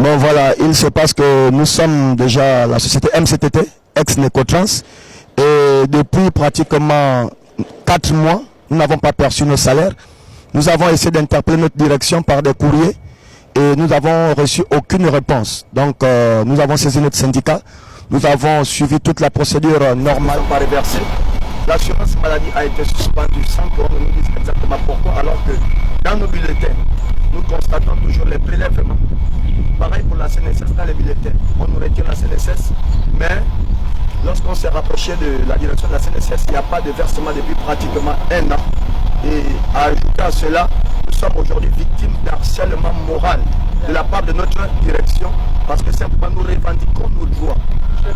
Bon voilà, il se passe que nous sommes déjà la société MCTT, ex-Necotrans, et depuis pratiquement 4 mois, nous n'avons pas perçu nos salaires. Nous avons essayé d'interpeller notre direction par des courriers et nous n'avons reçu aucune réponse. Donc nous avons saisi notre syndicat, nous avons suivi toute la procédure normale. Pas reversé. L'assurance maladie a été suspendue sans qu'on nous dise exactement pourquoi, alors que dans nos bulletins, nous constatons toujours les prélèvements. Pareil pour la CNSS, dans les bulletins, on nous retire la CNSS, mais lorsqu'on s'est rapproché de la direction de la CNSS, il n'y a pas de versement depuis pratiquement 1 an. Et à ajouter à cela, nous sommes aujourd'hui victimes d'harcèlement moral de la part de notre direction, parce que simplement nous revendiquons nos droits.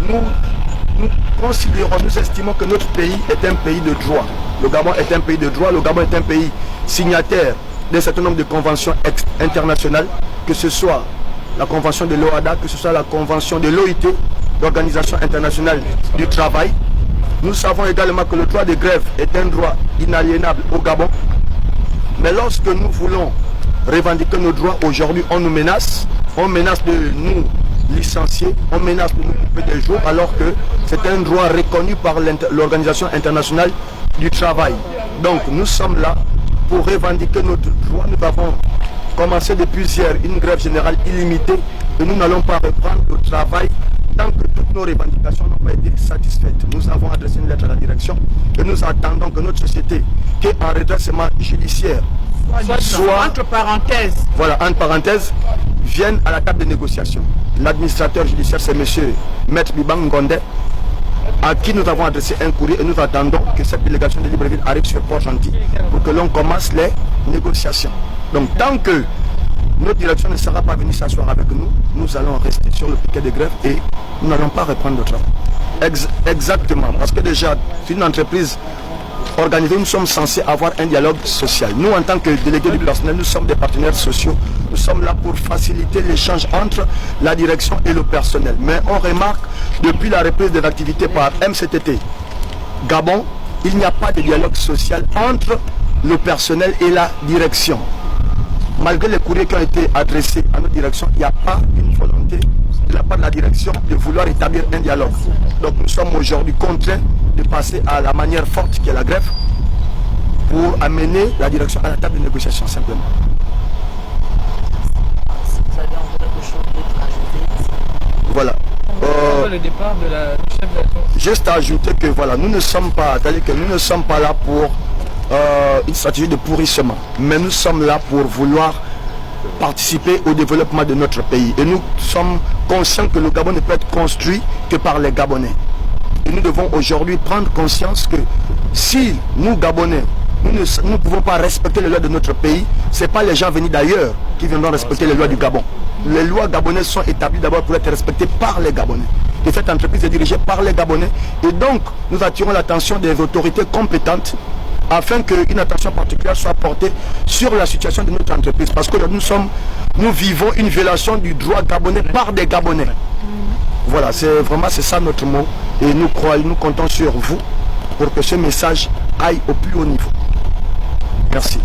Nous considérons, nous estimons que notre pays est un pays de droit. Le Gabon est un pays de droit, le Gabon est un pays signataire d'un certain nombre de conventions internationales, que ce soit la convention de l'OADA, que ce soit la convention de l'OIT, l'Organisation internationale du travail. Nous savons également que le droit de grève est un droit inaliénable au Gabon. Mais lorsque nous voulons revendiquer nos droits, aujourd'hui on nous menace. On menace de nous licencier, on menace de nous couper des jours, alors que c'est un droit reconnu par l'Organisation internationale du travail. Donc nous sommes là pour revendiquer notre droit. Nous avons commencé depuis hier une grève générale illimitée et nous n'allons pas reprendre le travail tant que toutes nos revendications n'ont pas été satisfaites. Nous avons adressé une lettre à la direction et nous attendons que notre société, qui est en redressement judiciaire, soit entre parenthèses, voilà, entre parenthèses, vienne à la table de négociation. L'administrateur judiciaire, c'est M. Maître Bibang Ngondé, à qui nous avons adressé un courrier et nous attendons que cette délégation de Libreville arrive sur Port-Gentil pour que l'on commence les négociations. Donc tant que notre direction ne sera pas venue s'asseoir avec nous, nous allons rester sur le piquet de grève et nous n'allons pas reprendre le travail. Exactement, parce que déjà, c'est une entreprise organisée, nous sommes censés avoir un dialogue social. Nous, en tant que délégués du personnel, nous sommes des partenaires sociaux. Nous sommes là pour faciliter l'échange entre la direction et le personnel. Mais on remarque, depuis la reprise de l'activité par MCTT Gabon, il n'y a pas de dialogue social entre le personnel et la direction. Malgré les courriers qui ont été adressés à notre direction, il n'y a pas une volonté de la part de la direction de vouloir établir un dialogue. Donc nous sommes aujourd'hui contraints de passer à la manière forte qui est la grève pour amener la direction à la table de négociation simplement. Vous avez encore quelque chose d'autre à ajouter? Voilà. Le départ du chef de la... Juste à ajouter que voilà, nous ne sommes pas, c'est-à-dire que nous ne sommes pas là pour une stratégie de pourrissement, mais nous sommes là pour vouloir participer au développement de notre pays. Et nous sommes conscients que le Gabon ne peut être construit que par les Gabonais. Et nous devons aujourd'hui prendre conscience que si nous, Gabonais, nous ne pouvons pas respecter les lois de notre pays, ce n'est pas les gens venus d'ailleurs qui viendront respecter les lois du Gabon. Les lois gabonaises sont établies d'abord pour être respectées par les Gabonais. Et cette entreprise est dirigée par les Gabonais. Et donc, nous attirons l'attention des autorités compétentes afin qu'une attention particulière soit portée sur la situation de notre entreprise. Parce que nous vivons une violation du droit gabonais par des Gabonais. Voilà, c'est ça notre mot. Et nous comptons sur vous pour que ce message aille au plus haut niveau. Merci.